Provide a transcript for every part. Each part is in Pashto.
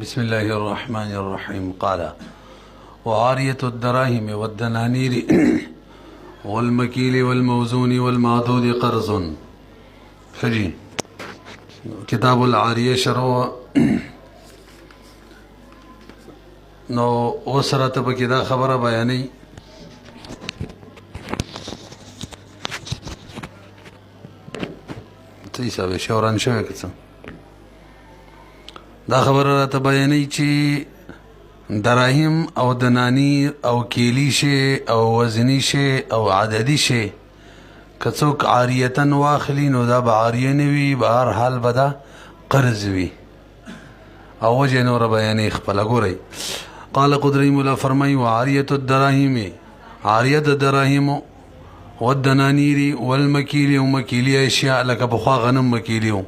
بسم الله الرحمن الرحيم. قال وعارية الدراهم والدنانير والمكيل والموزون والمعدود قرض. خجي كتاب العارية شرو نو وسره ته پکې دا خبره بیانې ته حساب شوران شوی که څه دا خبره راته بیانې چې دراهم او دنانیر او کیلی شي او وزنی شي او عددي شي که څوک عاریتن واخلي نو دا به عاریه نه وي، به هر حال به دا قرض وي او وجه نوره بیانې خپله ګورئ. قال قدري مولا فرمای وعاریة الدراهم، عاریه د دراهمو والدنانیر والمکیلی و مکیلی اشیاء لکه پخوا غنم مکیلی و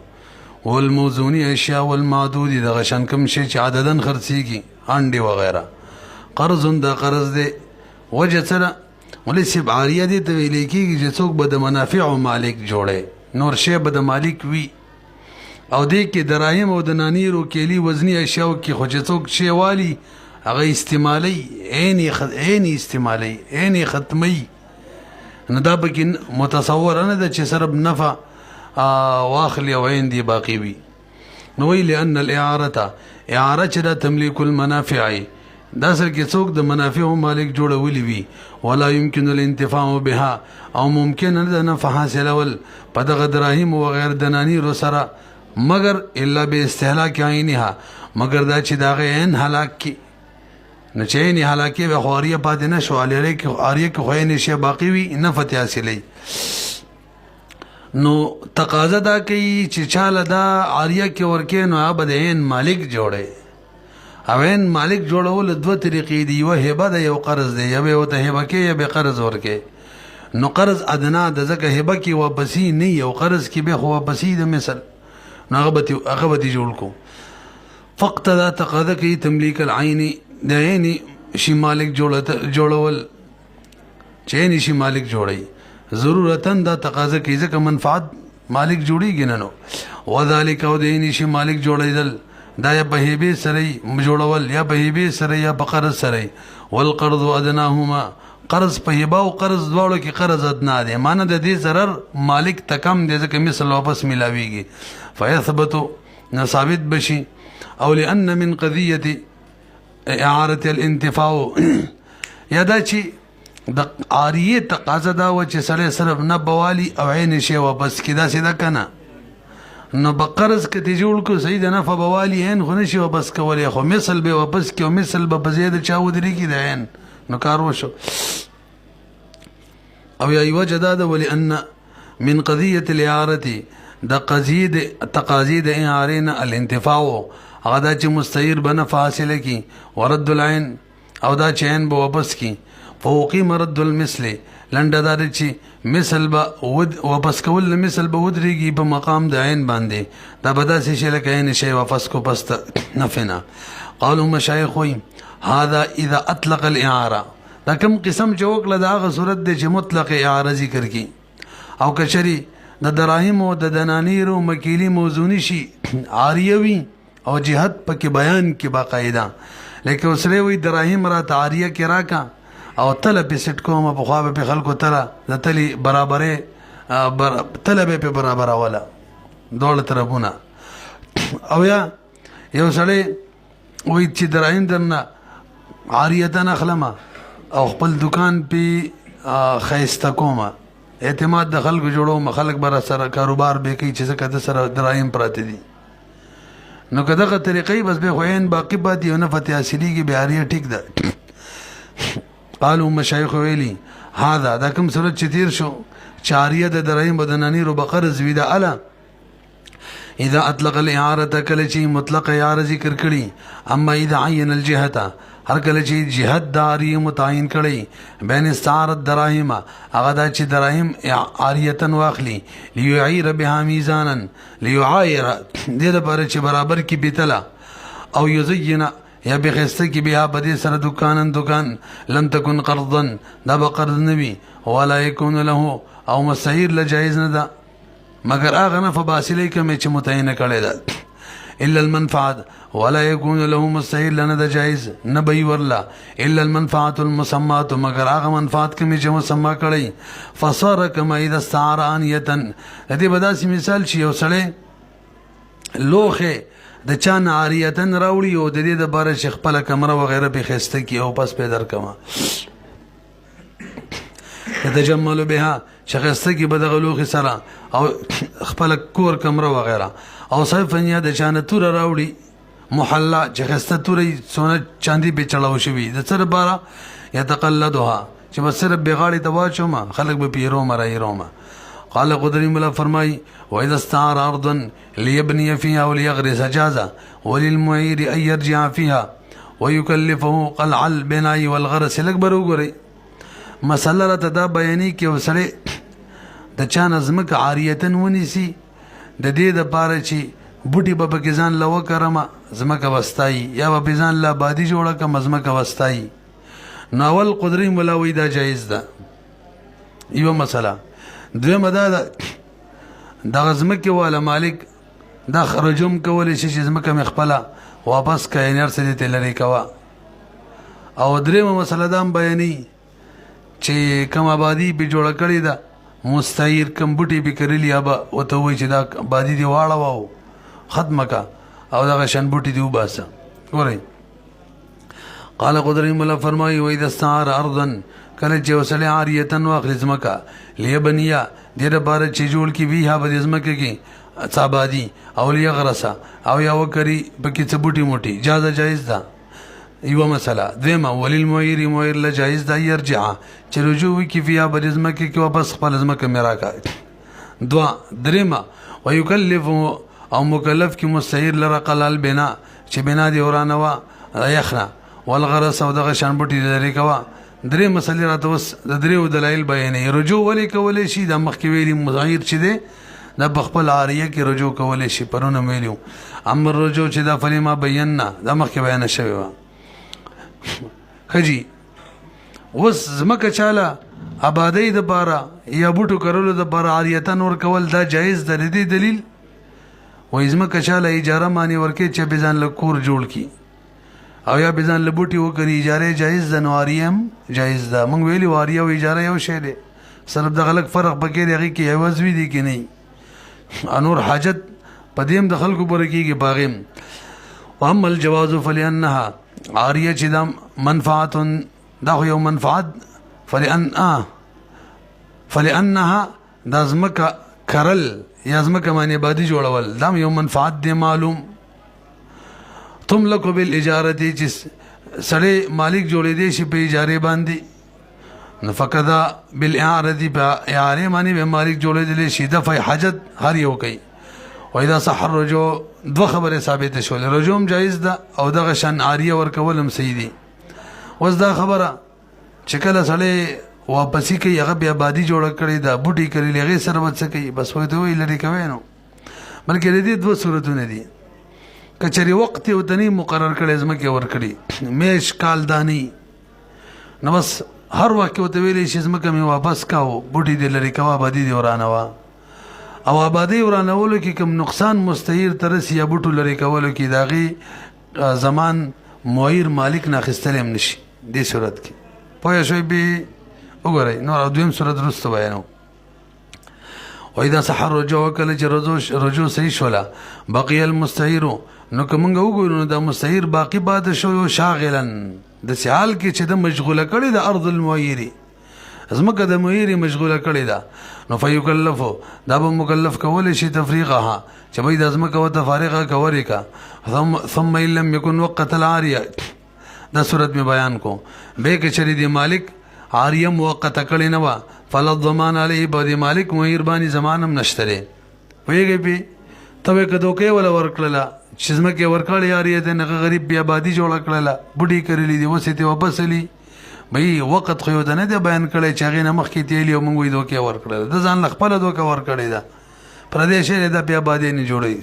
والموزونی اشیاء والمعدود دغه شان کوم شی چې عددن خرڅیږي انډې وغیره. قرض دا قرض دی. وجه سره ولې صرف عاریه دې ته ویلی کېږي چې څوک به د منافعو مالک جوړی، نور شی به د مالک وي. او دې کې دراهم او دنانیر او کیلی وزنی اشیاء کې خو چې څوک شی والی هغه استعمالی عین استعمالی عین ختمی نو دا پکې متصور نه ده چې صرف نفع واخلي او عین دی باقی وي. نو وی لأن الاعاره چې دا تملیک المنافع دا سر کې څوک د منافعو مالک جوړولی وي، ولا يمكن الانتفاع بها او ممکن نه ده نفع حاصلول په دغه دراهم او غیر دنانیر سره مگر الا باستهلاک عینها، مگر دا چې دغه عین هلاک کی نو چې عین هلاکی به خواریه پاتې نه شو، الیه کې خو عین شی باقی وي نفع حاصلې. نو تقاضا دا کوي چې چاله دا عاریه کې ورکې نو هغه د عین مالک جوړی. او عین مالک جوړول دوه طریقې دي، یوه هبه ده یو قرض دی. یا به ورته هبه کې یا به قرض ورکې. نو قرض ادنا د ځکه هبه کې واپسي نه وي او قرض کې به خو واپسي د مثل نو هغه به جوړ کو. فقط دا تقاضا کوي تملیک العین د عین شي مالک جوړول چې عین شي مالک جوړي ضرورتاً دا تقاضا کوي ځکه منفعت مالک جوړیږي نه. نو وذلک او د عین شي مالک جوړیدل دا یا په هبې سره جوړول یا په هبې سره یا په قرض سره. والقرض ادناهما، قرض په هبه او قرض دواړو کې قرض ادنا دی، معنی د دې ضرر مالک تکم دی ځکه مثل واپس ملاویږي. فیثبت نو ثابت بشي. او لأن من قضیة اعارة الانتفاع یا دا چې د عاریه تقاضا دا و چې سړی صرف نه بوالی او عین شی واپس کی دا سیده کنه. نو به قرض که تی جوړ کو صحیح د نفع بوالی عین خو نشي واپس کولی، خو مثل به واپس کی او مثل به په ځای د چا ودرېږي د عین نو کار وشو. او یا وجه دا ده ولأن من قضیة الاعارة د تقاضی د اعارې نه الانتفاع هغه دا چې مستعیر به نفع حاصله کی، ورد العین او دا چې عین به واپس کی. فوقیم رد المثل لنډه دا چې مثل به واپس کول نه مثل به ودرېږي په مقام د عین باندې. دا به داسې شی لکه عین شی واپس کو پس ته نفع نه. قالو مشایخ وایي هذا اذا اطلق الاعاره، دا کوم قسم چې وکړه د هغه صورت دی چې مطلق اعاره ذکر کی. او کچری د دراهم او د دنانیر او مکیلی موزونی شي عاریه وي او جهت پکې بیان کې باقاعده، لکه اوسره وي دراهم را عاریه کې راکا او تله په سټ کوم په خوا په خلکو تله د تلی برابرې تله به په برابر ولا دوله طرفونه. او یا یو سړی وي چې دراهم درنه عاریه نه خلمه او خپل دکان په خیسته کومه اعتماد د خلکو جوړو خلک بر سره کاروبار به کوي چې څه کده سره دراهم پراته دي. نو که دغه طریقې بس به خوین باقی پاتې او نفع حاصلېږي به عاریه ټیک ده. قالو مشایخ ویلی هذا دا کوم صورت چې تیر شو چې عاریه د دراهم او دنانیر او بقرض وي دا الا اذا اطلق الاعاره کله چې مطلق اعاره ذکر کړي. اما اذا عین الجهه هر کله چې جهت داری متعین کړي بین استعاره دراهم هغه دا چې دراهم عاریتن واخلي ليعير بها میزانا ليعاير دې لپاره چې برابر کی بیتلا او یزین یا بخسته کی بها بدی سره دکان لم تكن قرضا دا بقرض نوي ولا يكون له او مسعیر لجائز نه ده مگر هغه نه فباسلی کوم چې متعین کړي ده. الا المنفعه ولا يكون له مستحيل لنا د جائز نبي ورلا الا المنفعه المسمى مگر هغه منفعت کې چې مسمى کړی فصار كما اذا استعار انيه دې بداسي مثال چې یو سړی لوخه د چا ناریتن راوړي او د دې د بار شیخ خپل کمره وغیرہ به خسته کی او پس پیدر کما تجمل بها شخصه کی بدغلوخ سره او خپل کور کمره وغیرہ او صفنیا د چانه تور راوړي محلا چې خسته توري سونه چاندي به چلاو شوی د سره بارا يتقلدها چې بس صرف بغاړي تواچو ما خلق به پیرو مرای روما قال قدري ملا فرمای واذا استعار ارضا ليبني فيها وليغرس جازا وللمعير ان يرجع فيها ويكلفه قلع البناء والغرس الاكبر وګوري مسله را تدا بیانې کې وسره د چا نظمک عاریتن ونیسی د دې د پاره چې بوټي به کې ځان لو کرما زمکه وستای یا به ځان لا بادي جوړه ک مزمکه وستای ناول قدري ملاوي دا جایز ده یو مسله دوی مدد د غزمکه والا مالک دا خرجوم کول شي چې زمکه مخپله واپس کین ارسل ته لري کوا او درې مسله دا بیانې چې کوم آبادی به جوړ کړی دا مستعیر کم بوټي به کړلی ابا او ته وای چې دا آبادی دی واړه واو ختمه کا او دا شن بوټي دی وباسه ګورئ قال قدري مولا فرمایي واذا استعار ارضا کله چې وسله عاریتن واخلص مکا لیبنیا دې بار چې جوړ کی وی ها به زمکه کې صابادي او لیغرسا او یا وکری بکی څه بوټي موټي اجازه جایز ده یو مسله دیمه وللمعير معير لا جایز ده يرجع چې رجوع کی بیا به زمکه کې واپس خپل زمکه میراکا دوا دریمه ويكلف او مکلف کی مستعیر لرقل البناء چې بنا دی ورانه وا یخنا والغرس او دغه شان بوټي لري کوا درې مسلې راته وس د درې دلایل بیانې رجوع ولې کولې شي د مخکې ویلي مظاهر چې دی د بخپل عاریه کې رجوع کولې شي پرونه ویلو امر رجوع چې د فلیما بیاننا د مخکې بیان شوی و خجی وس زمکه چاله آبادی د بارا یا بوټو کرلو د بارا عاریتن ور کول دا جایز د دې دلیل و زمکه چاله اجاره مانی ورکه چې بزان له کور جوړ کی او یا بزان له بوټي وکړي اجاره جایز د نواریم جایز ده مونږ ویلی واریا او اجاره یو شی دی صرف د غلط فرق پکې دی کې یو وزوی دی کې نه انور حاجت پدیم د خلکو برکیږي باغیم واما الجواز فلانها عاریه چې د منفعت دا یو منفعت فلانها د زمکه کرل یا زمکه معنی بادي جوړول دا یو منفعت دی معلوم تملک بالاجاره چې سړی مالک جوړې دی شي په اجاره باندې نفقدا بالاعاره په اعاره معنی به مالک جوړې دی شي د فی حاجت هر یو کوي و اذا صح الرجوع دو خبره ثابت شول رجوم جایز ده او دغه شان عاریه ورکولم سیدی وز دا خبره چې کله سړی واپسی کوي هغه بیا بادي جوړ کړي دا بوټي کړي لغه سره وڅ کوي بس وته وی لري کوي نو بلکې دې دوه صورتونه دي کچري وخت یو تني مقرر کړي زمکه ور کړي میش کال دانی نو بس هر وخت وته ویلې چې زمکه می واپس کاو بوټي دې لري کوا بادي دې ورانه وا او آبادی ورانولو کې کوم نقصان مستعیر ترس یا بوټو لري کولو کې داغي زمان معیر مالک ناخستلم نشي دې صورت کې پوهه شوي به وګورئ نو دویم صورت درسته بیانو و اذا صح الرجوع کله چې رجوع صحیح شولا بقي المستعير نو کومه وګورو دا مستعیر باقی باد شو شاغلا د سیال کې چې د مشغوله کړي د ارض المعير ازمکه د معیر مشغوله کړي دا نو فیکلفو دا به مکلف کول شي تفریقها چې به د ازمکه و تفریقه کوي کا ثم ان لم يكن وقت العاریه دا صورت می بیان کو به کې چری دی مالک عاریه موقته کړي نه وا فل الضمان علی به مالک معیر باندې زمانم نشتره ویږي به ته کدو کې ولا ورکړه چې ازمکه ورکړی عاریه د نه غریب بیا بادي جوړ کړله بډی کړلی دی وسته واپسلی بای وخت خو د نه دی بیان کړي چې هغه نمخ کې تیلی او مونږ وې دوکه ور کړل د ځان خپل دوکه ور کړی دا پردیش له د بیا باندې نه جوړي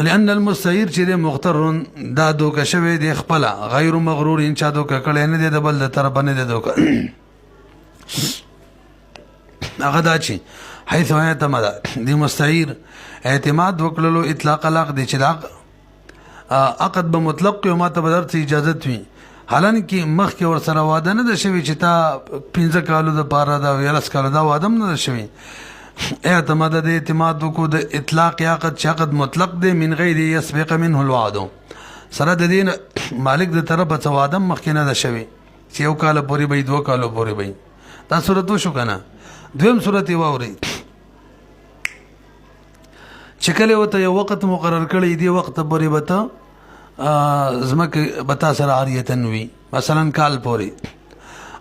لئن المستعير چې مختر دا دوکه شوی دی خپل غیر مغرور ان چا دوکه کړي نه دی د بل طرف نه دی دوکه هغه دا چې حيث اعتمد دی مستعیر اعتماد وکړلو اطلاق علاق دی چې عقد به مطلق او ماته بدر ته اجازه وي حالانکه مخ کې ور سره واده نه ده شوی چې تا 15 کالو د پاره دا یا 10 کالو دا واده نه ده شوی اعتماد د اعتماد کو د اطلاق عقد شقد مطلق دی من غیر يسبق منه الوعد سره د دین مالک د طرف څخه واده مخ کې نه ده شوی چې یو کال پورې به 2 کالو پورې به دا صورت شو کنه دویم صورت یې ووري چې کله وته یو وخت مقرر کړی دی وخت پورې بته زمکه بتا سره عاریتن وی مثلا کال پورې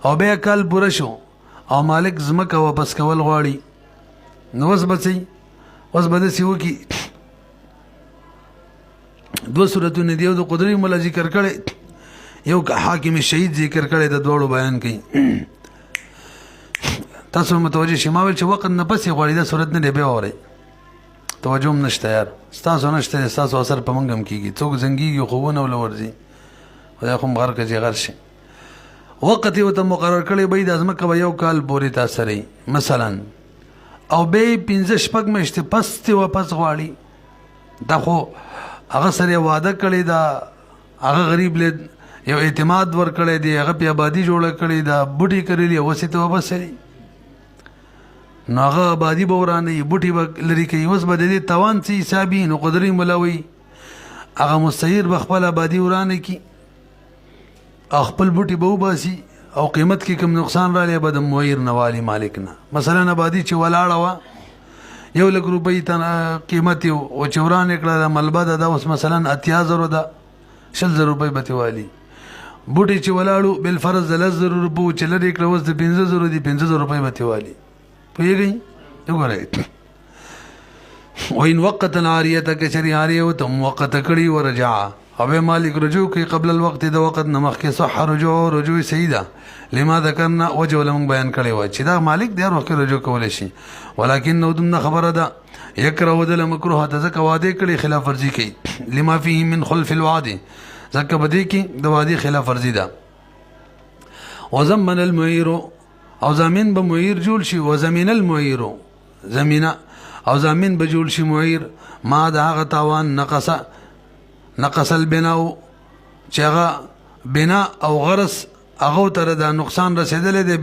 او به کال پوره شو او مالک زمکه واپس کول غواړي نو وس بچي وس بده سی وکي دو صورتونه دیو د قدرت مولا ذکر کړي یو حاکم شهید ذکر کړي د دوړو بیان کړي تاسو متوجه شماول چې وخت نه پسې غواړي د صورت نه دی به وره توجه هم نشته یار ستاسو نشته ستاسو اثر په منګم کیږي څوک زنګيږي خوونه ول ورځي خدای خو مغر کې غر شي وخت یو ته مقرر کړی به د ازمکه به یو کال پورې تاسو لري مثلا او به 15 شپږ مشته پس ته واپس غواړي دا خو هغه سره وعده کړی دا هغه غریب له یو اعتماد ور کړی دی هغه په آبادی جوړ کړی دا بوټي کړلی وسه ته واپس لري ناغه آبادی بورانه بوټي لري کوي اوس به د توان سي حسابي نو قدرت ملوي هغه مستعیر بخپل آبادی ورانه کی خپل بوټي به وباسي او قیمت کې کم نقصان را لې به د مویر نوالی مالک نه مثلا آبادی چې ولاړه وا 1 لک روپۍ ته قیمت او چوران کړه ملبه دا اوس مثلا 8000 ده 6000 روپۍ به والی بوټي چې ولاړو بل فرض 1000 روپۍ چې لري کړه اوس د 5000 دي 5000 روپۍ به والی پیږي وګورئ وین وقت العاریه کچری عاریه او تم وقت کړي ورجع او مالک رجوع کوي قبل الوقت د وقت نمخ کې صح رجوع سیده لما ذکرنا وجه لم بیان کړي و چې دا مالک د وخت رجوع کول شي ولکن نو دم خبره ده یکره ودل مکروه ته ځکه واده کړي خلاف ورزي کوي لما فيه من خلف الوعد ځکه بده کې د واده خلاف ورزي ده وزمن المعير او زمين به معير جوړ شي وزمين المعير زمينه او زمين به جوړ شي معير ما دا غ تاوان نقص البناء چې هغه بنا او غرس هغه تر دا نقصان رسیدل دی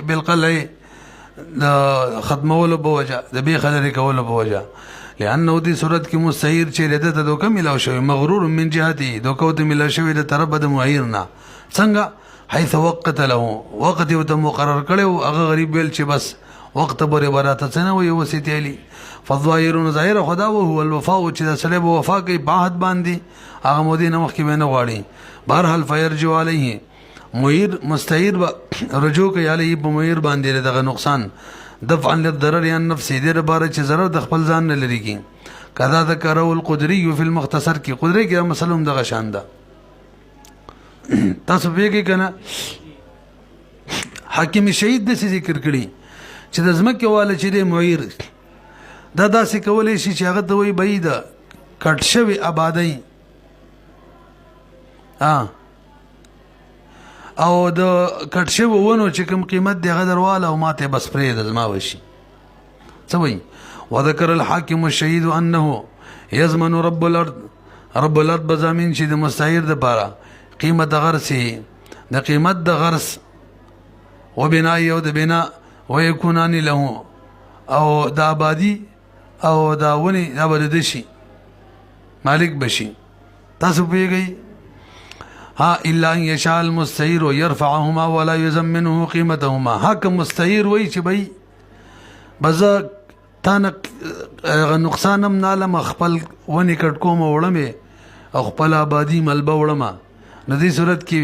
بالقلع د ختمولو په وجه د بي خلري کولو په وجه لانه دي صورت کې مستعير چې رده ته دوکه ملاو شوی مغرور من جهتي دوکه ته ملاو شوی د طرف د معيرنا څنګه حيث وقت له وقت یو ته مقرر کړو هغه غریب ویل چې بس وقت پورې براته څنګه وي وسیتلی فضائرون ظاهر خدا او هو الوفاء چې د سره په وفا کې باحد باندې هغه مودي نو مخ کې نه غواړي بهرحال فيرجو عليه معير مستعير رجوع کوي عليه په معير باندې دغه نقصان دفعا للضرر عن نفسه دې لپاره چې ضرر د خپل ځان نه لري کی کذا ذکروا القدري في المختصر کې قدرت کې مثلا دغه شان ده تاسو ویګی کنه حاکم شهید د ذکر کړي چې د زمکه والا چې د معیر دا داسې کولې شي چې هغه ته وي بعید کټ شوی آبادی او د کټ شوی ونه چې کوم قیمت دی غدر والا او ماته بس پرې د زما وشي څه وایي وذكر الحاكم الشهيد انه يضمن رب الارض بزامین چې د مستعیر د پاره قیمت غرسه د قیمت د غرس وبناء او د بنا ويكونان له او د آبادی او دا ونی دا بده شي مالک بشي تاسو پیږئ ها الا ان يشاء المستعير يرفعهما ولا يزمنه قيمتهما حکم مستعير وای چې بای بزا تانک نقصانم نالم خپل ونی کټ کوم وړمه او خپل آبادی ملبه وړمه نو دې صورت کې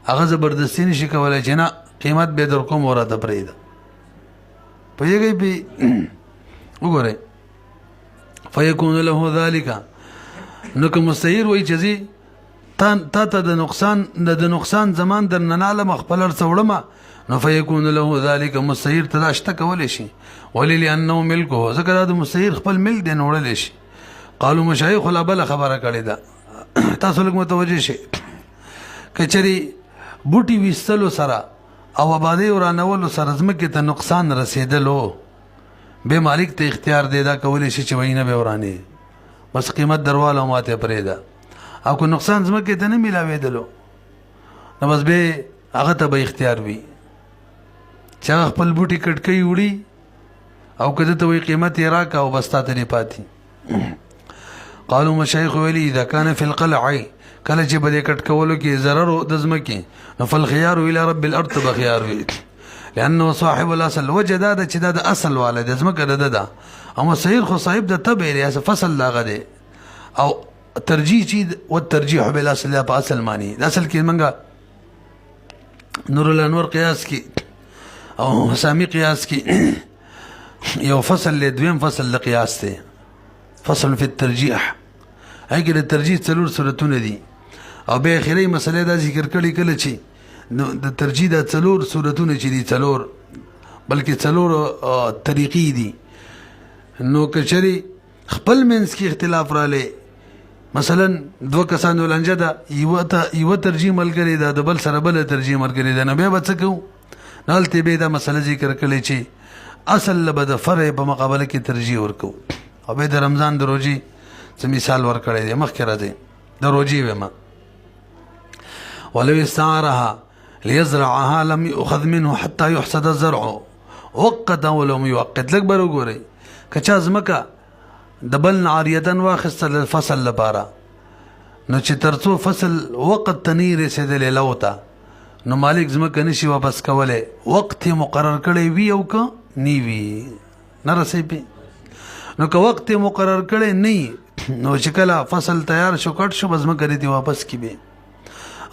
هغه زبردستی نشي کولای چې نه قیمت به در کوم وراته پرېده پېږي به وګوره فيكون له ذلك نو کوم مستعير وای چې تا د نقصان زمان در نناله مخبل ارڅوړم نو فيكون له ذلك مستعير تداشت کول شي وللی انه ملکه ذکر د مستعير خپل ملک دی نوړل شي قالو مشایخ الابل خبره کړی دا تاسو لږ متوجه شئ کچري بوټي وستلو سره او آبادی ورانولو سره زمکه ته نقصان رسیدلو به مالک ته اختیار دی دا کولی شي چې وینه به ورانه بس قیمت درواله ماته پرې ده او کو نقصان زمکه ته نه ملاوېدلو نو بس به هغه ته به اختیار وي چې خپل بوټي کټکې وړي او کده ته وی قیمت یې راکا او بس تاته نه پاتې قالوا مشايخ ولي اذا كان في القلع کله چې بده کټ کولو کې ضرر د زمکه نو فالخيار الى رب الارض بخيار وي لانه صاحب الاصل وجداد چې د اصل والد زمکه ده اما سیر خو صاحب د تبع ریاست فصل لاغه ده او ترجیح چی والترجیح بالاصل په اصل معنی د اصل کې منګه نور الانوار قیاس کی او حسامی قیاس کی یو فصل له دویم فصل له قیاس ته فصل فی الترجیح هغه د ترجیح څلور صورتونه دي او به اخیری مسله دا ذکر کړي کله چې د ترجیح د څلور صورتونه چې دي څلور بلکې څلور طریقې دي نو کچري خپل منځ کې اختلاف رااله مثلا دو کسانو لنجه دا یو ترجیح ملګری دا د بل سره بل ترجیح ملګری دا نه به وڅکو نالته به دا مسله ذکر کړي چې اصل له د فرع په مقابله کې ترجیح ورکو او به د رمضان د روزي څه مثال ورکړی دی مخکې راځي د روزي وما ولو استعارها ليزرعها لم يؤخذ منه حتى يحصد الزرع وقتا ولم يوقت لك برو ګوري کچا زمکا د بل عاریتن واخستل الفصل لپاره نو چې ترڅو فصل وقت تنیر سیدل لوتا نو مالک زمکه نشي واپس کوله وخت مقرر کړی وی او ک نی وی نرسې په نو که وخت مقرر کړی نه نو چې کله فصل تیار شو کټ شو زمکه دې واپس کیبه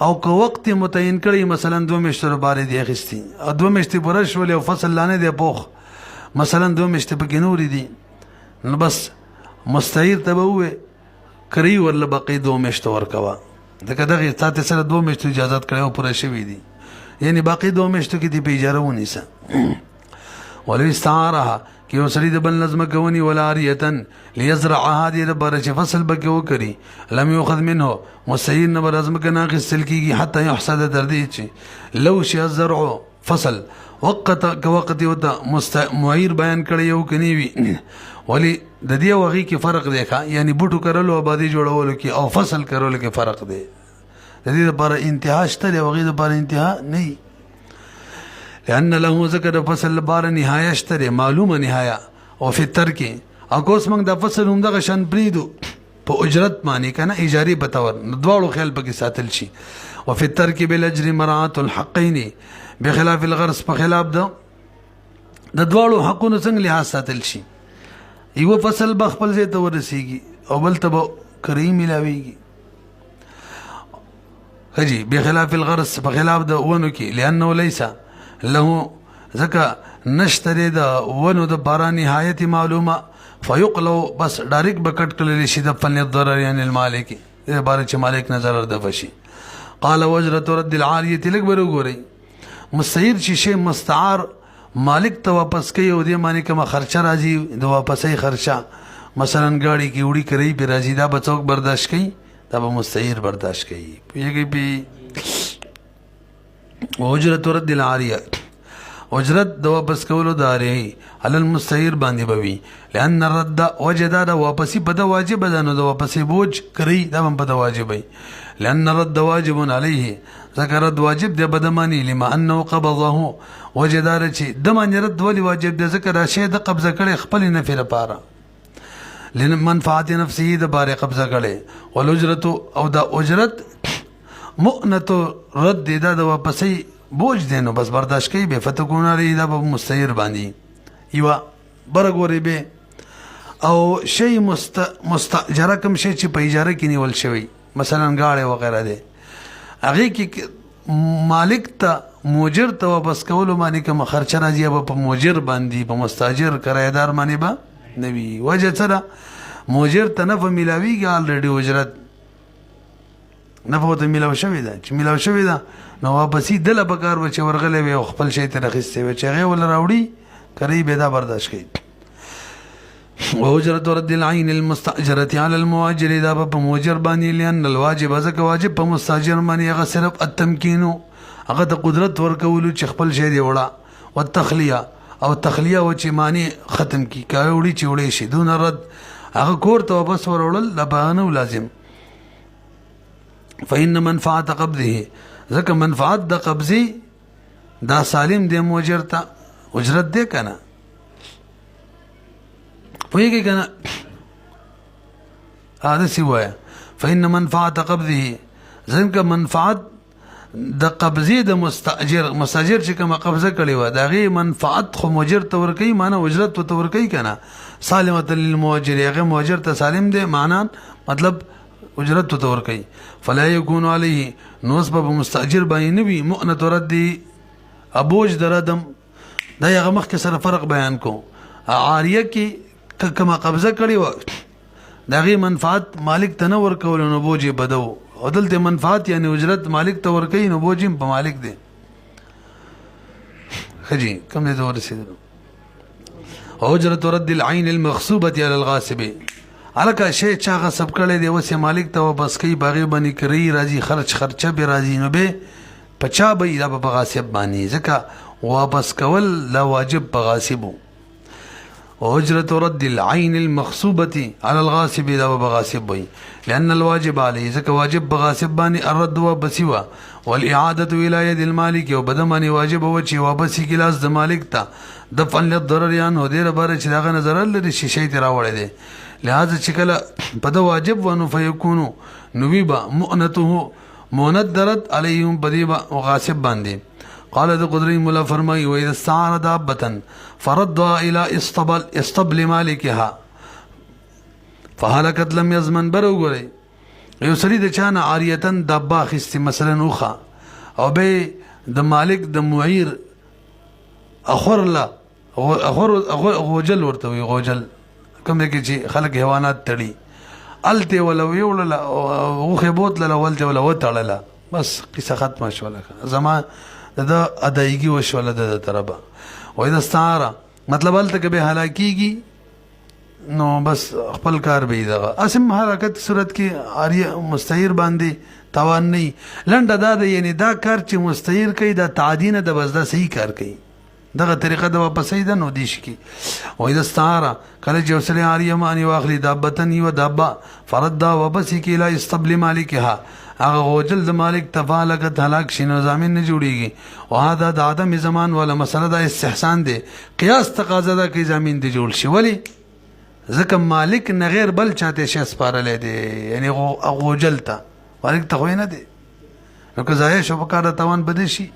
او که وخت متعین کړی مثلا 2 میاشتې بارې دی اخیستی او 2 میاشتې پوره شولې او فصل لانه دی پوخ مثلا 2 میاشتې پکې نور دي نو بس مستعیر ته به وې کری ورله بقي 2 میاشتې ورکوا دغه دغه تاسو سره 2 میاشتې اجازه کړو پوره شوې دي یعنی باقي 2 میاشتې کې دی په اجازه ونیسه ولو استعارها کې وسړي د بل نظم کوونی ولاریتن ليزرعها دې لپاره چې فصل بکې وکړي لم يؤخذ منه مستعیر نه برزم کې ناقص کیږي حتی يحصد تر دې چې لو شي الزرع فصل وقت كوقت وت معیر بیان کړی یو کني وي ولی د دې وغي کې فرق دی یعنی بوټو کرلو آبادی جوړولو کې او فصل کرلو کې فرق دی د دې لپاره انتها شته دی وغي لپاره انتها نه لأن له ذکر فصل بار نهایه شته معلومه نهایه او فی الترک او کوس موږ د فصل هم دغه شان بریدو په اجرت معنی کنه اجاری په تور دواړو خیال پکې ساتل شي او فی الترک بالاجر مراعات الحقین بخلاف الغرس په خلاف د دواړو حقونو څنګه لحاظ ساتل شي یو فصل بخپل ځای ته ورسیږي او بل ته کریم ملاويږي هجي بخلاف الغرس په خلاف د ونو کې لانه ليس له ځکه نشته د ونو د بارا نهایت معلومه فیقلو بس ډایرک بکټ کړل شي د فن الضرر یعنی المالک عبارت چې مالک نظر د فشي قال وجرت رد العاریه لک برګوري مستعیر شي مستعار مالک ته واپس کوي او دې معنی کما خرچه راځي د واپسې خرچه مثلا گاڑی کی وړي کوي به راځي دا بچوک برداشت کوي دا به مستعیر برداشت کوي پیږي پی اجرت رد العاریه اجرت د واپس کولو داري علل مستعیر باندې بوي لئن الرد وجد دا واپسی په د واجب ده نو د واپسی بوج کوي دا هم په د واجب وي لأن الرد واجب عليه ذکر رد واجب ده بدمانی لما انه قبضه وجدار چې دمن رد ولي واجب ده ذکر شی د قبضه کړي خپل نفع لپاره لمنفعت نفسه د باره قبضه کړي والاجرت او د اجرت مؤنه رد ده د واپسی بوج دینو بس برداشت کوي به فتكون لري دا په مستعیر باندې یو برګوري به او شی مستاجره کوم شی چې په اجاره کې نیول شوی مثلا گاڑی وغیرہ ده هغه کې مالک ته موجر ته واپس کولو باندې کوم خرچه راځي په موجر باندې په مستاجر کرایدار باندې به نوی وجه سره موجر ته نه ملاویږي الریډي اجرت نه فوته ملاو شوی ده چې ملاو شوی ده نو واپسې دله بکار و چې ورغلې وي خپل شی ته راخسته و چې هغه ول راوړي کوي به دا برداشت کوي واجرت رد العين المستاجره على المؤجر اذا بمؤجر باني لان الواجب ذاك واجب په مستاجر باندې هغه صرف التمکین هغه د قدرت ورکول چې خپل شی دی وړه والتخلیه او تخلیه و چې معنی ختم کی کاوړي چې وړي شي دون رد هغه کور ته واپس ورول لبانه لازم فإن منفعت قبضه ځکه منفعت د قبضي دا سالم دی موجر ته اجرت دی کنه پوهیږي کنه هذا سوایا فإن منفعت قبضه ځکه منفعت د قبضه د مستاجر چې کومه قبضه کړي و دا غي منفعت خو موجر ته ور کوي معنی اجرت ته ور کوي کنه سالمه للمؤجر هغه موجر ته سالم دی معنی مطلب اجرت ته ور کوي فلا يكون عليه نو سبب مستاجر باندې نوي مؤنه رد ابوج دردم دا هغه مخکې سره فرق بیان کو عاریه کې کومه قبضه کړي و دا غي منفعت مالک ته نه ور کول نو بوجي بدو او دلته منفعت یعنی اجرت مالک ته ور کوي نو بوجي په مالک دی خجي کوم دې ورسېدل اجرت رد العين المغصوبه على الغاصب الکه شی چا غصب کړي دی وسه مالک ته واپس کوي باغی باندې کری راځي خرچه به راځي نو به پچا به دا په غاصب باندې ځکه واپس کول لا واجب په غاصبو اجرت رد العين المغصوبه على الغاصب دا په غاصب وي لان الواجب عليه ځکه واجب په غاصب باندې الرد وبسوا والاعاده الى يد المالك وبدمني واجب و چې واپس کی لاس د مالک ته دفع للضرر یان هو دې لپاره چې داغه نظر لري شیشې ته راوړی دی لہذا چې کله په د واجب ونو فیکونو نویبا مؤنته مندرت علیهم بدیبا غاصب باندې قال ذو قدري مولا فرمای و اذا استعار دابه فردها الى استبل مالكها فهلكت لم يزمن برغوري یو سړي د چانه عاریتن دابه خستی مثلا اوخه او به د مالک د معیر اخر غوجل ورته وي غوجل کوم کې چې خلک حیوانات تړي الته ولا ویول او خبوت له ول جو له وتړله بس قصه ختمه شوله زما د ادایګي وشوله د طرفه و اذا استعار مطلب الته کې به هلاکیږي نو بس خپل کار به دغه اسم حرکت صورت کې اریه مستعیر باندې توان نه لنډه دا یعنی دا کار چې مستعیر کوي دا تعدینه د بس دا صحیح کار کوي دغه طریقه د واپسې د نو دیش کی او اذا استعار کله چې وسله اریه معنی واخلي دابتن یو دابا فرد دا واپس کی لا استبل مالکها هغه غوجل د مالک تفالقت هلاک شنو زمين نه جوړيږي او دا د عدم زمان ولا مسله د استحسان دی قیاس تقاضا ده کې زمين دی جوړ شي ولی ځکه مالک نه غیر بل چاته شي سپارلې دي یعنی غوجل ته مالک ته وینه دي نو که ځای شو وکړه توان بده شي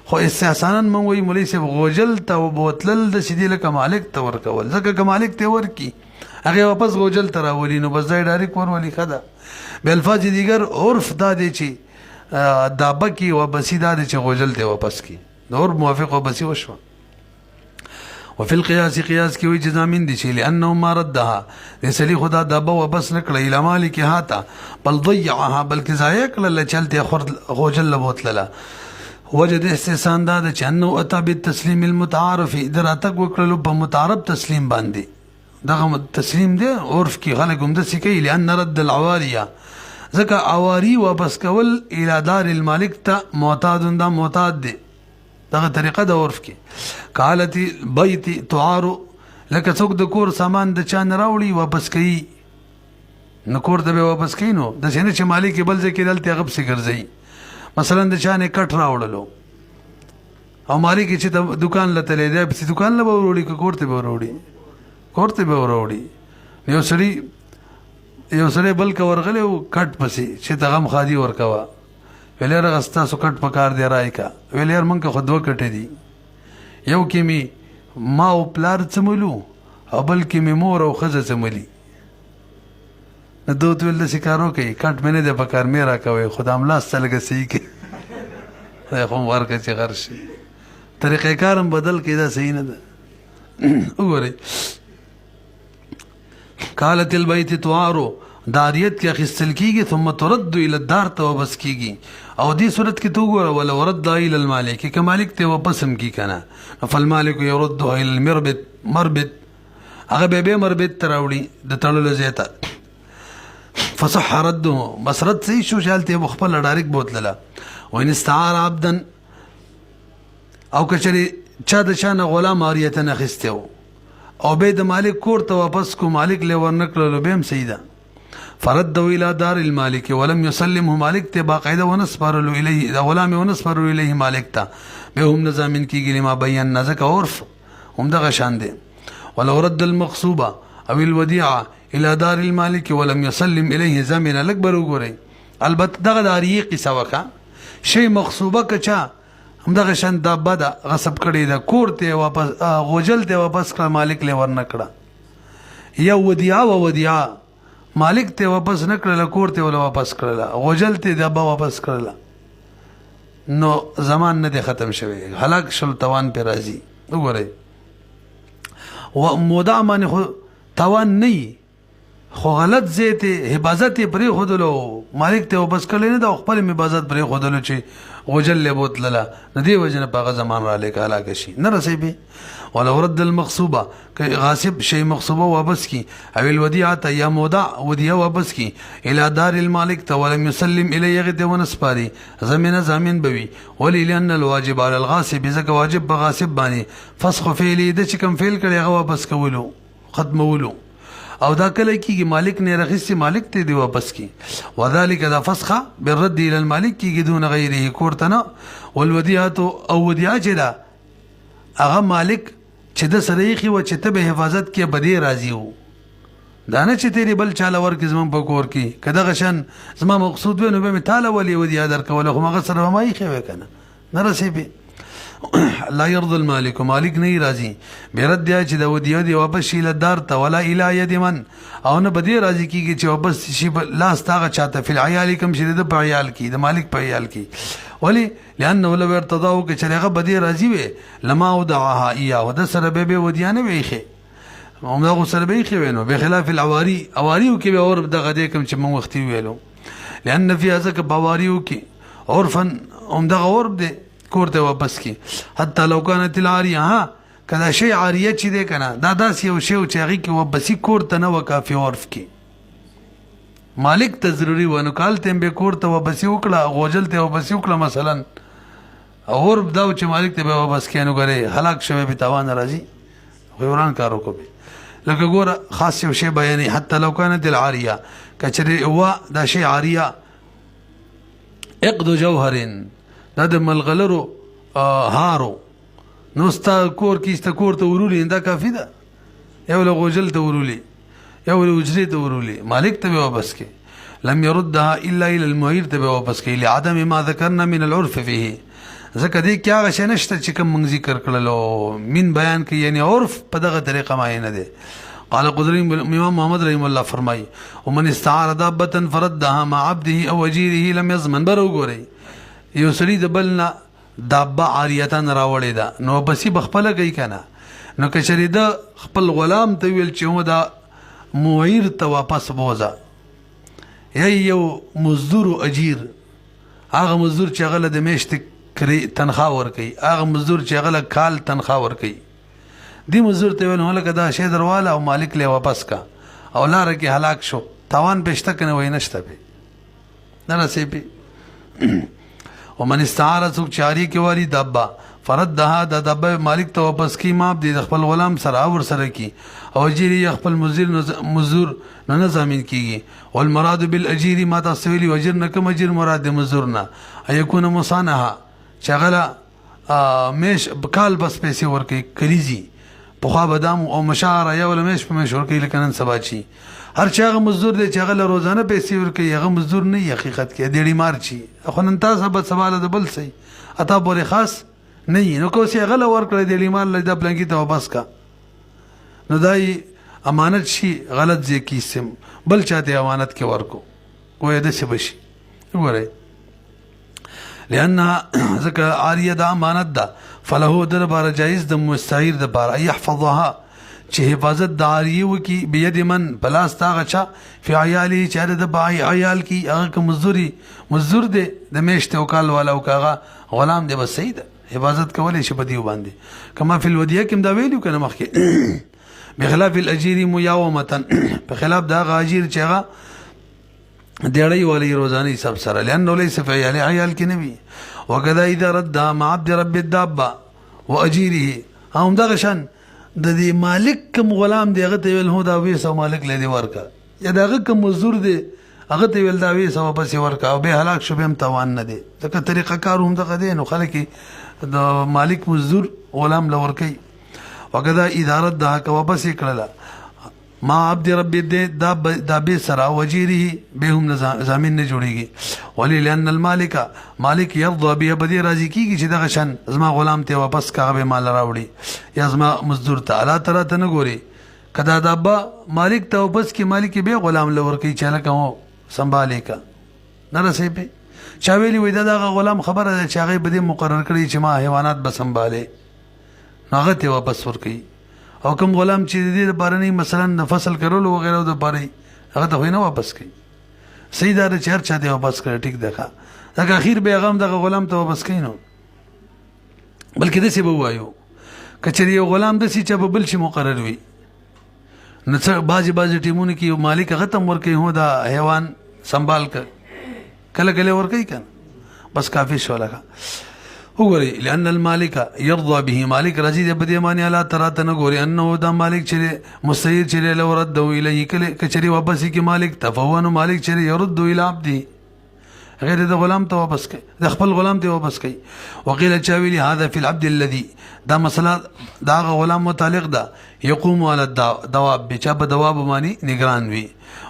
خو استحسانا مونږ وی مولوی صاحب غوجل ته بوتلل د سیدی لکه مالک ته ورکول ځکه که مالک ته ورکی هغه واپس غوجل ته راولي نو بس ځای ډایرک ورولي خدا بالفاظ دیگر عرف دا دی چې دابه کی و بسیدا دی چې غوجل ته واپس کی نور موافق و بسی وشو وفي القياس قياس کی وی جزامین دي چې لانه ما ردها لسلی خدا دابه واپس نکړه اله مالک هاته بل ضيعها بلکې ضایع کړل چلته خور غوجل لبوتله وجد استحسان دا چې انه اتى بالتسليم المتعارف دراتک وکړلو په متعارف تسلیم باندې دغه تسلیم دی عرف کی خلک هم د سکی لان رد العواریه ځکه عواری واپس کول اله دار المالک ته معتاد دا معتاد دی دغه طریقه د عرف کې قالت بیت تعار لکه څوک د کور سامان د چا نه راوړي واپس کوي نو کور ته به واپس کوي نو د څنګه چې مالک بل ځکه دلته غب سي ګرځي مثلا د چا نه کټ راوړلو او مالک چې دکان لته لیدای په دکان له وروړي کور ته وروړي کورته به وروړي یو سړی بل کا ورغلی او کټ پسې چې دغه مخادي ورکوا ویلر غستا سو کټ پکار دی راي کا ویلر مونږ خو دوه کټ دي یو کې می ما او پلار چملو او بل کې می مور او خزه چملی نو دوه ول د شکارو کوي کټ مې نه د پکار مې را کوي خدام لاس تلګه سي کې خو ورکه چې غرشي طریقې کارم بدل کړه صحیح نه ده وګورئ قالت البيت توارو داریت کې اخستل کیږي ثم ترد الى الدار ته واپس کیږي او دې صورت کې تو ګوره ولا ورد الى المالک کې مالک ته واپس هم کی کنه فالمالک يرد الى المربط هغه به مربط تراوړي د تړلو زیاته فصح رده مسرت سي شو شالته مخبل ډایرک بوتلله وان استعار عبدا او کچري چا د چا نه غلام عاریتن اخیستی و او بیا د مالک کور ته واپس کو مالک له ورنکړلو بیا هم صحیح ده فردوا الى دار المالک ولم يسلمه مالک ته باقاعده ونسپارلو الیه د غلام ونسپارلو الیه مالک ته به هم نظامین کیږي لما بیان نزک عرف هم دغه شان دی ولو رد المغصوبه او الوديعه الى دار المالك ولم يسلم اليه زمن الاكبر وګورئ البته دغه داریه قصه وکا شی مغصوبه کچا هم دغه شان د بد غصب کړي د کور ته واپس غوجل ته واپس کړ مالک له ور نکړه یا وديعه مالک ته واپس نکړه کور ته ولا واپس کړه غوجل ته د با واپس کړه نو زمان نه ختم شوی هلاک شل توان پر راځي وګورئ و مودا باندې خو توان نه خو غلط زیته حفاظت پرې خودلو مالک ته واپس کړل نه د خپل حفاظت پرې خودلو چې غوجل له بوتلله ندی وجنه په زمان را لیک هلاک شي نه رسې به ولو رد المغصوبه که غاصب شی مغصوبه واپس کی او الوديعه یا مودا ودیعه واپس کی الى دار المالک ته ولم يسلم الیه غد ونسپاری زمین بوي ولی لان الواجب على الغاصب اذا واجب بغاصب باندې فسخ فعلی د چې کوم فعل کړي هغه واپس کولو ختمولو او دا کله کیږي مالک نه رخصي مالک ته دی واپس کی وذلك ذا فسخ بالرد الى المالك کیږي دون غیره کورتنه والوديعه او ودیعه جدا هغه مالک چې د سریخي و چې ته به حفاظت کې بدی راضی وو دانه چې تیری بل چاله ورکې زمون په کور کې کده غشن زما مقصود و نو به مثال ولي ودی در کول خو مغه سره ما یې خوي کنه نه رسېبه لا يرضى المالك مالک نه راضي بیرد دی چې د ودی دی واپس شي لدار ته ولا اله ید من او نه بدی راضي کیږي چې واپس شي لاس تاغه چاته فل عيال کم شي د عيال کی د مالک په عيال کی ولی لانه لو ارتضاو کې چرغه بدی راضي وي لما ودعها اياه ود سره به ودیانه ویخه همدغه سره به خو وینو بخلاف الاواری اواری کې به اور دغه دې کوم چې مون وختي ویلو لان فی ذک بواریو کې عرفا همدغه اور دې کورته واپس کی حتی لو كانت العاریه ها کدا شی عاریه چې دې کنه دا داس یو شی چې هغه کې واپسی کورته نه وکافي عرف کې مالک ته ضروری ونه کال تم به کورته واپسی وکړه غوجل ته واپسی وکړه مثلا اور دا چې مالک ته به واپس کینو غره هلاک شوی به تاوان راځي غوران کارو کو به لکه ګوره خاص یو شی بیانې حتی لو كانت العاریه کچره هوا دا شی عاریه اقد جوهرن دا د ملغلرو هارو نو ستا کور کې ستا کور ته ورولي دا کافی ده یو له غوجل ته ورولي یو له اجري ته ورولي مالک ته واپس کې لم يردها الا الى المعير ته واپس کې لعدم ما ذكرنا من العرف فيه ځکه دې کې هغه شی نشته چې کوم موږ ذکر کړلو من بیان کې یعنی عرف په دغه طریقه معینه ده قال قدري امام محمد رحم الله فرمای ومن استعار دابه فردها مع عبده او وجيره لم يضمن برو ګوري یو سړي د بلنا دابه عاریتن راوړې ده نو بسې بخپله کوي کنه نو کچری د خپل غلام ته ویل چې مو دا موعیر ته واپس بوزا یو مزدور او اجیر هغه مزدور چې هغه د میشت کری تنخواه ورکي هغه مزدور چې هغه کال تنخواه ورکي دی مزدور ته ویل هلکه دا شی درواله او مالک له واپس کا او لار کې هلاک شو توان بهشته کنه وای نشته به نه نصیب ومن استعار سوق چاری کې والی دبا فردها د دبا مالک ته واپس کی ماپ دي خپل غلام سره اور سره کی او اجیر خپل مزدور نه زمين کیږي والمراد بالاجیر ما تسویلی اجر نه کوم اجر مراد مزدور نه ايكون مصانها شغله مش بکال بس پیسې ورکي کلیزي پخوا بدام او مشاعر یا ول مش په مشور کې لکنن سباچی هر چاغه مزدور دی چې هغه روزانه پیسې ورکي هغه مزدور نه حقیقت کې ډېری مار چی خو نن تاسو به سوال د بل سي اته بوري خاص نه نو کو سي غل ورکړي ډېری مار لږه بلنګي ته واپس کا نو دای امانت شي غلط ځای کې سم بل چاته امانت کې ورکو کوی د څه بشي وګورئ لأنها ذکر عاریه د امانت ده فله در بار جایز د مستعیر د بار يحفظها چې حفاظت د عاریه وکي بيد من بلاس تاغه چا فی عیالی چې د بای عیال کی هغه مزدور دی د میشت او کال والا او کاغه غلام دی بس سید حفاظت کولای شي په دیو باندې کما فی الودیه کوم دا ویلو کنه مخکې بخلاف الاجیر مياومه په خلاف دا غاجیر چې هغه دیړی والی روزانه حساب سره لانه ليس فی عیال کې نبی وکذا اذا رد مع عبد رب الدابه و اجیره هم دغه شان د دې مالک کوم غلام دی هغه ته ویل هو دا وې سو مالک لدی ورکا یا دغه کوم مزدور دی هغه ته ویل دا وې سو پس ورکا او به هلاک شو به هم توان نه دی ځکه طریقه کار هم دغه دی نو خلک د مالک مزدور غلام لور کوي وکدا اداره دا کا واپس کړله ما عبد رب دې دا به سرا وجيره به هم زمين نه جوړيږي ولي لان المالک مالک يرضى به بدي راضي کیږي چې دغه شان زما غلام ته واپس کاغه مال راوړي یا زما مزدور ته الله تعالی ته نه ګوري کدا دا با مالک ته واپس کی مالک به غلام لور کوي چې لکه سنبالې کا نه رسې په چا ویلی وې دا غلام خبره ده چې هغه بده مقرر کړی چې ما حیوانات به سنبالې هغه ته واپس ور کوي او کوم غلام چې دې لپاره نه مثلا فصل کړلو وغیرہ د لپاره هغه ته نه واپس کوي صحیح دار چې هر چا ته واپس کړ ټیک ده دا اخیر به هغه دغه غلام ته واپس کینو بلکې د څه به وایو کچری یو غلام د څه چې په بل شي مقرر وي نو څه بازي ټیمونه کې مالک هغه تم ور کوي هو دا حیوان سنبال کله کله ور کوي کنه بس کافی شو لگا وګوري لأن المالک يرضى به مالک رضی دې بده معنی الله تعالی ته نه ګوري انه دا مالک چې مستعیر چې له ورد الیه کله کچری واپس کی مالک تفوان مالک چې يرد الى عبدي غیر د غلام ته واپس کوي د خپل غلام ته واپس کوي وقيل چاویلی هذا في العبد الذي دا مسله دا غلام متعلق ده يقوم على الدواب بچا په دواب معنی نگران وي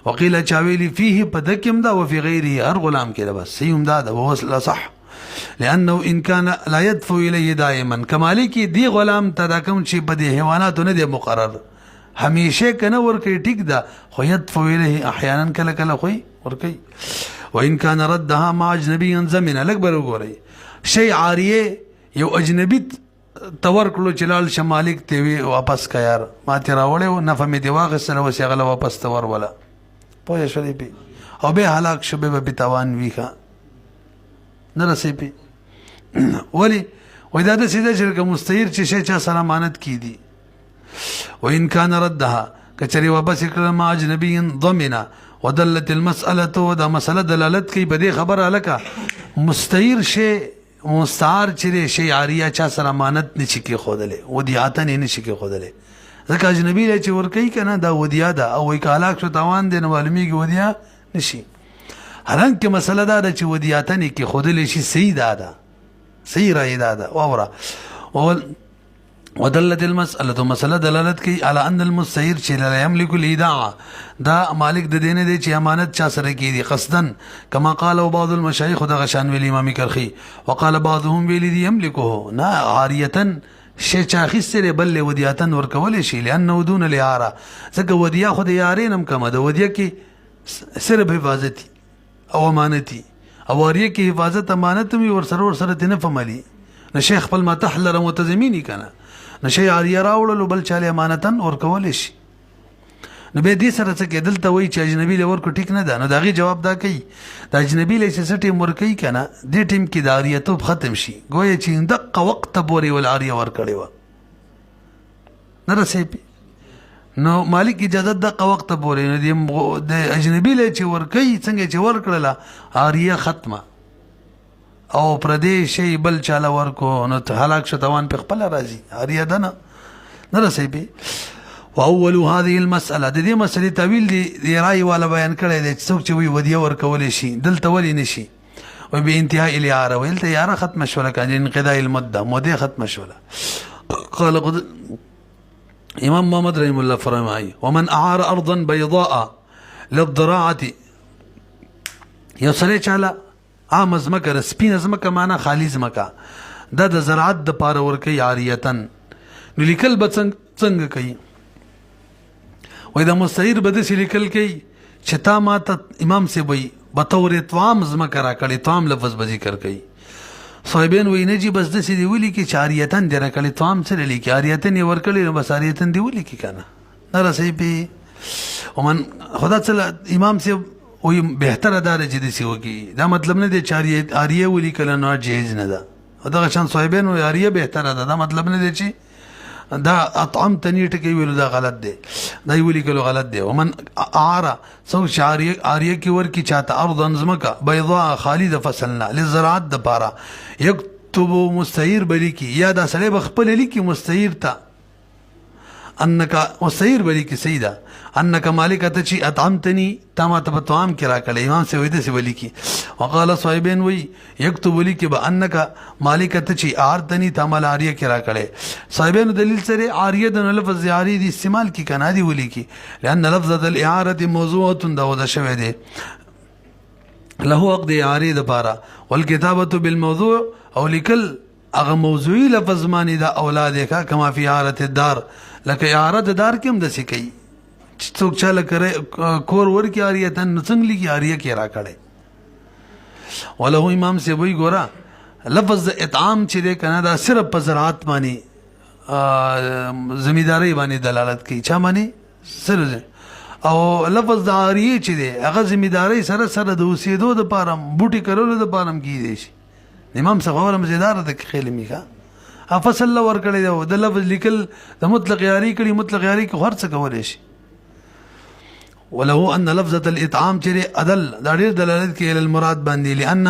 وقيل چاویلی فيه بدکم دا وفي غیره هر غلام کې بس سیم دا وصل صح لانه ان كان لا يدفع اليه دائما كمالك دي غلام تداکم چې په دې حیوانات نه دي مقرر همیشه کنه ور کوي ټیک ده خو يدفع اليه احيانا کله کله خو ور کوي وان كان ردها مع اجنبي زمن الاكبر وګوري شی عاریه یو اجنبي تور کړو چلال شمالک ته واپس کا یار ما ته راوړې نه فهمې دی واغ سره وسیغله واپس تور ولا پوه شولې پی او به هلاک شوبه به توان ویخه نه رسې پی ولی ودا د سیده چې مستعیر چې شي چا سره امانت کی دي وان كان ردها کچری واپس کړه ما اجنبي ضمنه ودلت المساله ودا مساله دلالت کوي په دې خبره الکه مستعیر شي مستعار چې شي عاریه چا سره امانت نشي کې خودله ودیاتن نه نشي کې خودله ځکه اجنبي له چې ور کوي کنه دا ودیا ده او وی کالاک شو توان دي نو معلومیږي ودیا نشي هرنګ مسله دا چې ودیاتن کې خودله شي صحیح ده صحیح رائے ده اورا ودلت المساله مساله دلالت کوي على ان المستعير چې لا يملك الايداع دا مالک د دینه دی چې امانت چا سره کیږي قصدن کما قال بعض المشايخ د غشان ویل امام کرخي وقال بعضهم ویل دي يملكه نا عاريه شي چا خسره بل ودیاتن ورکول شي لانه دون الاعاره ځکه ودیا خو د یارینم کما د ودیا کې صرف حفاظتي او امانتي او وریه کې حفاظت امانت می ور سره تنه فمالي نشه خپل ما تحلر متزمینی کنه نشه عاریه راوړلو بل چاله امانتن ور کول شي نو به دې سره څه کېدل ته وای چې اجنبي له ورکو ټیک نه ده نو داغي جواب دا کوي د اجنبي له چې ټیم ور کوي کنه دې ټیم کې د عاریته ختم شي ګویا چې دقه وخت پورې ول عاریه ور کړی و نه رسې نو مالک اجازه دقه وخت پورې د اجنبي له چې ور کوي څنګه چې ور کړله عاریه ختمه او پردیش شی بل چاله ورکو نو هلاک شتوان په خپل راضي عاریه ده نه رسې به واول هذه المساله د دې مسلې تعویل دی رای والا بیان کړی دی څوک چې وی ودیه ورکول شي دلته ولی نشي او به انتهای الیاره ولته یاره ختم شوله کله انقضاء المده مده ختم شوله قال امام محمد رحم الله فرمایي ومن اعار ارضا بيضاء للضراعه یوسره چاله عام ازمکه سپین ازمکه معنا خالی ازمکه دا د زراعت د پاره ورکي عاریتن نو لیکل به څنګه کوي وای د مستعیر بده لیکل کوي چې تا ماته امام سی وای بطور توام ازمکه را کړي توام لفظ به ذکر کوي صاحبین وای نه جی بس د سی دی ولي کې چاریتن در کړي توام سره لیکي عاریتن ور کړي نو بس عاریتن دی ولي کې کنه نه رسې به ومن خدا تعالی امام سی وی بهتره دار چې دسی وکی دا مطلب نه دی چې عاریه ولي کله نو جهیز نه ده دا شان صاحبین وی عاریه بهتره ده دا مطلب نه دی چې دا اطعم تنیټ کې ویل دا غلط دی دا ویل کله غلط دی ومن اعاره سو عاریه کې ور کی چاته ارض انزمکا بيضاء خالد فصلنا للزراعت د پاره یک یکتبو مستعیر بلی کی یا دا سړی بخپل لیکي مستعیر تا انک مستعیر بلی کی سیدا انک مالک ته چی اطعمتنی تا ما ته طعام کرا کړي امام سے ویده سی بلی کی وقال صاحبین وی یکتب لیکي به انک مالک ته چی ارتنی تا مال اریه کرا کړي صاحبین دلیل سره اریه د لفظ اریه دی استعمال کی کنا دی ولی کی لان لفظ الاعاره موضوعه دا شوه دی له عقد اعاره د پاره والکتابه بالموضوع او لیکل اغه موضوعي لفظ معنی دا اولاد کا کما فی اعاره الدار لکه اعاره د دار کې هم د سکی څوک چاله کرے کور ور کی اریه تن څنګه کی اریه کې را کړي ولهو امام سے وی ګورا لفظ اطعام چې د کنه دا صرف په زراعت معنی زمینداری باندې دلالت کوي چا معنی سره او لفظ د اریه چې دی هغه زمینداری سره سره د اوسېدو د پارم بوټي کولو د پارم کیږي شي امام صغور مزیدار د خیل میخه افصل الله ور کړی د لفظ لیکل د مطلق یاری کړي مطلق یاری کې هر څه کولای شي ولو ان لفظه الاطعام چې عدل دا ډیر دلالت کوي ال المراد باندې لان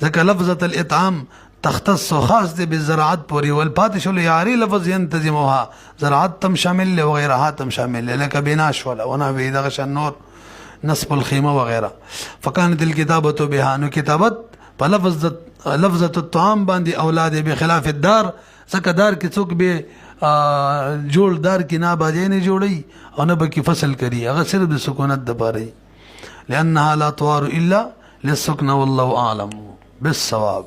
ذکر لفظه الاطعام تختص خاص دي بالزراعت پوری والفاتش الياري لفظ ينتظمها زراعت تم شامل وغيرها تم شامل لك بناش ولا ونحو دغش النور نصب الخيمه وغيرها فكانت الكتابه بها انه كتابت لفظه الطعام باندې اولاد بخلاف الدار سکه دار کې څوک به جوړ دار کې نه باجې نه جوړي او نه به کې فصل کړي هغه صرف د سکونت د پاره لانها لا توار الا للسكن والله اعلم بالصواب